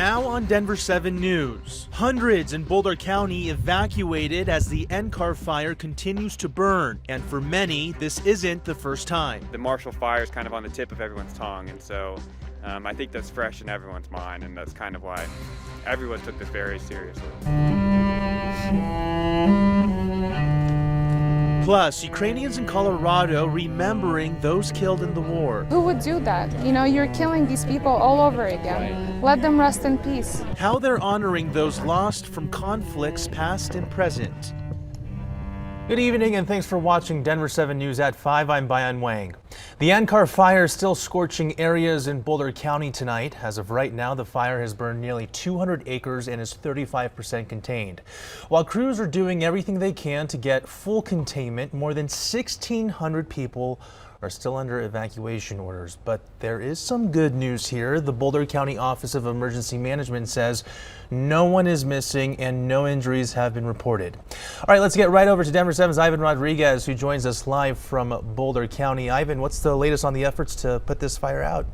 Now on Denver 7 News. Hundreds in Boulder County evacuated as the NCAR fire continues to burn. And for many, this isn't the first time. The Marshall fire is kind of on the tip of everyone's tongue, and so I think that's fresh in everyone's mind, and that's kind of why everyone took this very seriously. Plus, Ukrainians in Colorado remembering those killed in the war. Who would do that? You know, you're killing these people all over again. Let them rest in peace. How they're honoring those lost from conflicts past and present. Good evening and thanks for watching Denver 7 News at 5. I'm Bayan Wang. The NCAR fire is still scorching areas in Boulder County tonight. As of right now, the fire has burned nearly 200 acres and is 35% contained. While crews are doing everything they can to get full containment, more than 1,600 people are still under evacuation orders. But there is some good news here. The Boulder County Office of Emergency Management says no one is missing and no injuries have been reported. All right, let's get right over to Denver 7's Ivan Rodriguez, who joins us live from Boulder County. Ivan, what's the latest on the efforts to put this fire out?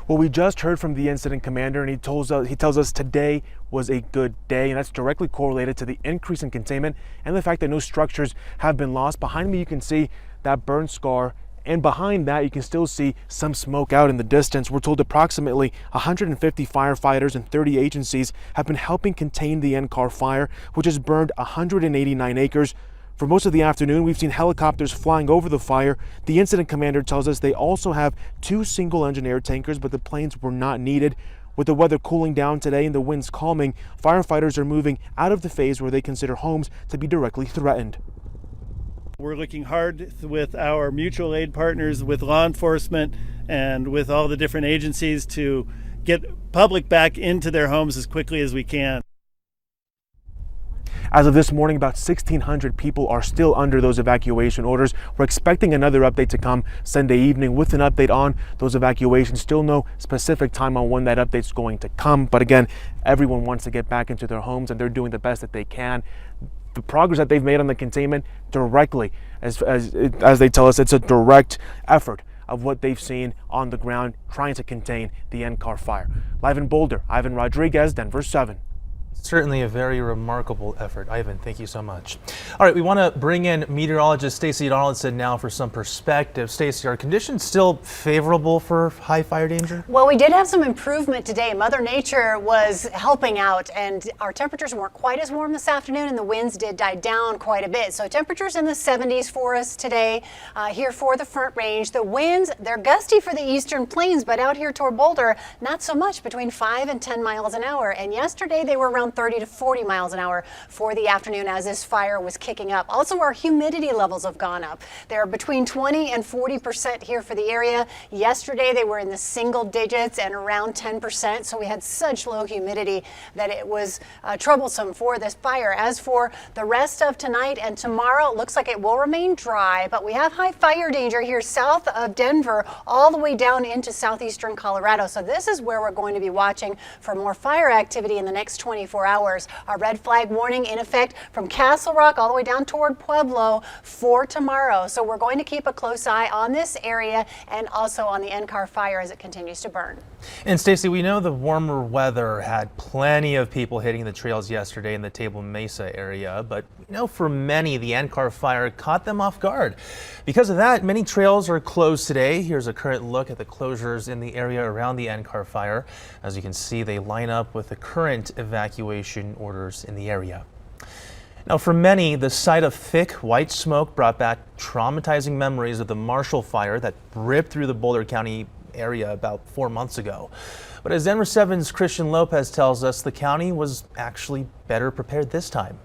Well, we just heard from the incident commander, and he tells us today was a good day, and that's directly correlated to the increase in containment and the fact that no structures have been lost. Behind me, you can see that burn scar, and behind that, you can still see some smoke out in the distance. We're told approximately 150 firefighters and 30 agencies have been helping contain the NCAR fire, which has burned 189 acres. For most of the afternoon, we've seen helicopters flying over the fire. The incident commander tells us they also have 2 single-engine air tankers, but the planes were not needed. With the weather cooling down today and the winds calming, firefighters are moving out of the phase where they consider homes to be directly threatened. We're looking hard with our mutual aid partners, with law enforcement, and with all the different agencies to get public back into their homes as quickly as we can. As of this morning, about 1,600 people are still under those evacuation orders. We're expecting another update to come Sunday evening with an update on those evacuations. Still no specific time on when that update's going to come. But again, everyone wants to get back into their homes and they're doing the best that they can. The progress that they've made on the containment directly, as they tell us, it's a direct effort of what they've seen on the ground trying to contain the NCAR fire. Live in Boulder, Ivan Rodriguez, Denver 7. Certainly a very remarkable effort. Ivan, thank you so much. All right, we want to bring in meteorologist Stacey Donaldson now for some perspective. Stacey, are conditions still favorable for high fire danger? Well, we did have some improvement today. Mother Nature was helping out, and our temperatures weren't quite as warm this afternoon, and the winds did die down quite a bit. So temperatures in the 70s for us today here for the Front Range. The winds, they're gusty for the eastern plains, but out here toward Boulder, not so much, between 5 and 10 miles an hour. And yesterday they were around 30 to 40 miles an hour for the afternoon as this fire was kicking up. Also, our humidity levels have gone up. They're between 20 and 40% here for the area. Yesterday, they were in the single digits and around 10%. So we had such low humidity that it was troublesome for this fire. As for the rest of tonight and tomorrow, it looks like it will remain dry, but we have high fire danger here south of Denver all the way down into southeastern Colorado. So this is where we're going to be watching for more fire activity in the next 24 hours. A red flag warning in effect from Castle Rock all the way down toward Pueblo for tomorrow. So we're going to keep a close eye on this area and also on the NCAR fire as it continues to burn. And Stacey, we know the warmer weather had plenty of people hitting the trails yesterday in the Table Mesa area, but we know for many the NCAR fire caught them off guard. Because of that, many trails are closed today. Here's a current look at the closures in the area around the NCAR fire. As you can see, they line up with the current evacuation orders in the area. Now, for many, the sight of thick white smoke brought back traumatizing memories of the Marshall fire that ripped through the Boulder County area about 4 months ago. But as Denver 7's Christian Lopez tells us, the county was actually better prepared this time.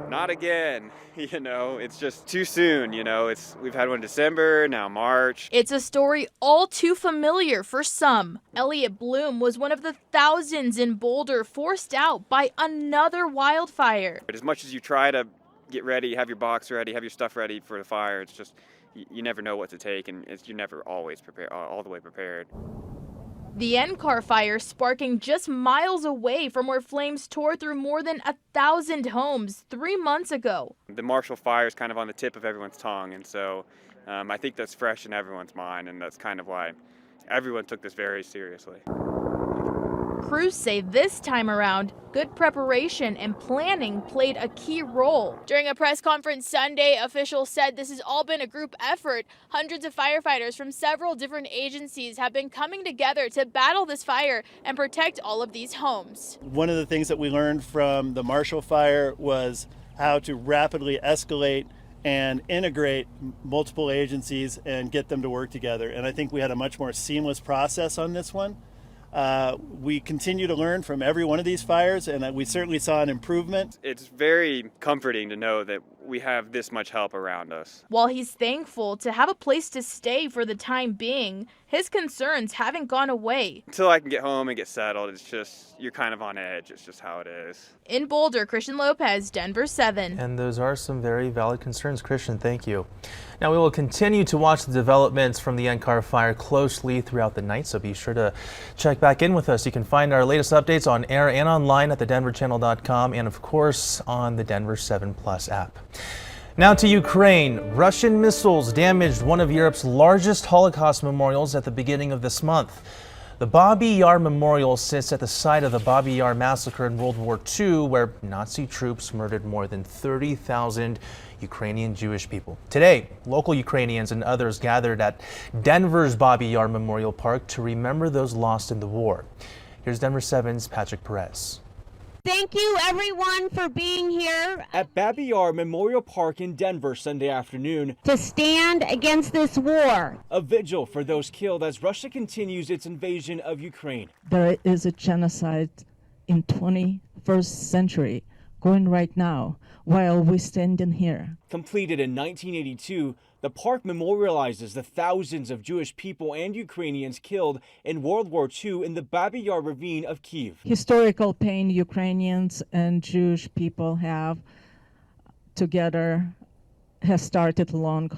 Not again, it's just too soon, we've had one in December, now March. It's a story all too familiar for some. Elliot Bloom was one of the thousands in Boulder forced out by another wildfire. But as much as you try to get ready, have your box ready, have your stuff ready for the fire, it's just, you never know what to take, and you're never always prepared, all the way prepared. The NCAR fire sparking just miles away from where flames tore through more than 1,000 homes 3 months ago. The Marshall fire is kind of on the tip of everyone's tongue, and so I think that's fresh in everyone's mind, and that's kind of why everyone took this very seriously. Crews say this time around, good preparation and planning played a key role. During a press conference Sunday, officials said this has all been a group effort. Hundreds of firefighters from several different agencies have been coming together to battle this fire and protect all of these homes. One of the things that we learned from the Marshall Fire was how to rapidly escalate and integrate multiple agencies and get them to work together. And I think we had a much more seamless process on this one. We continue to learn from every one of these fires, and we certainly saw an improvement. It's very comforting to know that we have this much help around us. While he's thankful to have a place to stay for the time being, his concerns haven't gone away. Until I can get home and get settled, it's just, you're kind of on edge. It's just how it is. In Boulder, Christian Lopez, Denver 7. And those are some very valid concerns, Christian. Thank you. Now, we will continue to watch the developments from the NCAR fire closely throughout the night, so be sure to check back in with us. You can find our latest updates on air and online at thedenverchannel.com and, of course, on the Denver 7 Plus app. Now to Ukraine. Russian missiles damaged one of Europe's largest Holocaust memorials at the beginning of this month. The Babi Yar Memorial sits at the site of the Babi Yar massacre in World War II, where Nazi troops murdered more than 30,000 Ukrainian Jewish people. Today, local Ukrainians and others gathered at Denver's Babi Yar Memorial Park to remember those lost in the war. Here's Denver 7's Patrick Perez. Thank you, everyone, for being here at Babi Yar Memorial Park in Denver Sunday afternoon to stand against this war. A vigil for those killed as Russia continues its invasion of Ukraine. There is a genocide in 21st century going right now while we're standing here. Completed in 1982, the park memorializes the thousands of Jewish people and Ukrainians killed in World War II in the Babi Yar ravine of Kyiv. Historical pain Ukrainians and Jewish people have together has started long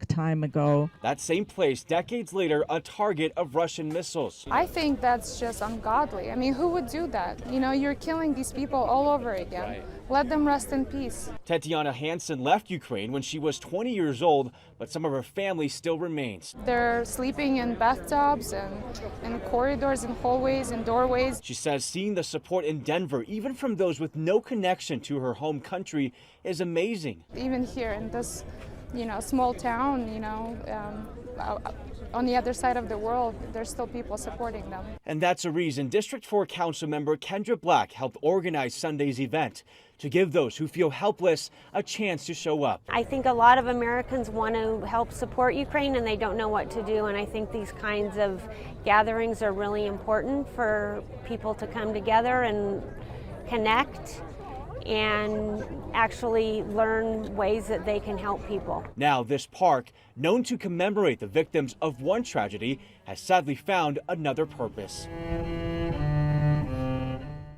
time ago. That same place, decades later, a target of Russian missiles. I think that's just ungodly. I mean, who would do that? You know, you're killing these people all over again. Right. Let them rest in peace. Tatiana Hansen left Ukraine when she was 20 years old, but some of her family still remains. They're sleeping in bathtubs and in corridors and hallways and doorways. She says seeing the support in Denver, even from those with no connection to her home country, is amazing. Even here in this, small town, on the other side of the world, there's still people supporting them. And that's a reason District 4 Council member Kendra Black helped organize Sunday's event, to give those who feel helpless a chance to show up. I think a lot of Americans want to help support Ukraine and they don't know what to do, and I think these kinds of gatherings are really important for people to come together and connect and actually learn ways that they can help people. Now this park, known to commemorate the victims of one tragedy, has sadly found another purpose.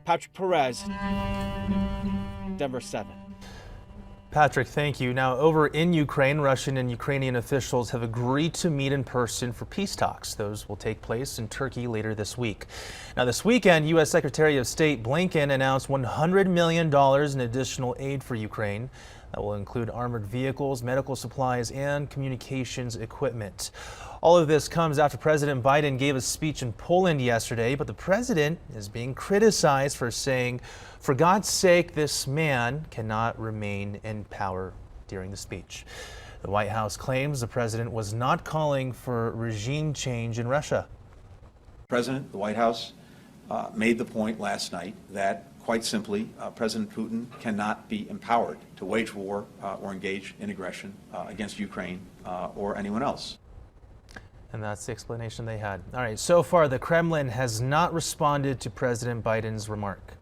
Patrick Perez, Denver 7. Patrick, thank you. Now, over in Ukraine, Russian and Ukrainian officials have agreed to meet in person for peace talks. Those will take place in Turkey later this week. Now, this weekend, U.S. Secretary of State Blinken announced $100 million in additional aid for Ukraine. That will include armored vehicles, medical supplies, and communications equipment. All of this comes after President Biden gave a speech in Poland yesterday, but the president is being criticized for saying, "For God's sake, this man cannot remain in power," during the speech. The White House claims the president was not calling for regime change in Russia. The White House made the point last night that, quite simply, President Putin cannot be empowered to wage war or engage in aggression against Ukraine or anyone else. And that's the explanation they had. All right, so far the Kremlin has not responded to President Biden's remark.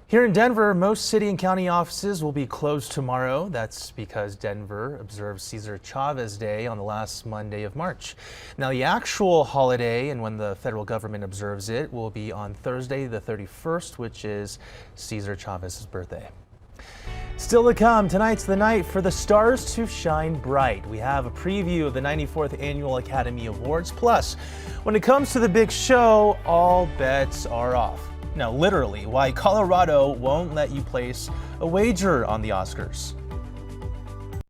Here in Denver, most city and county offices will be closed tomorrow. That's because Denver observes Cesar Chavez Day on the last Monday of March. Now, the actual holiday and when the federal government observes it will be on Thursday the 31st, which is Cesar Chavez's birthday. Still to come, tonight's the night for the stars to shine bright. We have a preview of the 94th Annual Academy Awards. Plus, when it comes to the big show, all bets are off. Now, literally, why Colorado won't let you place a wager on the Oscars.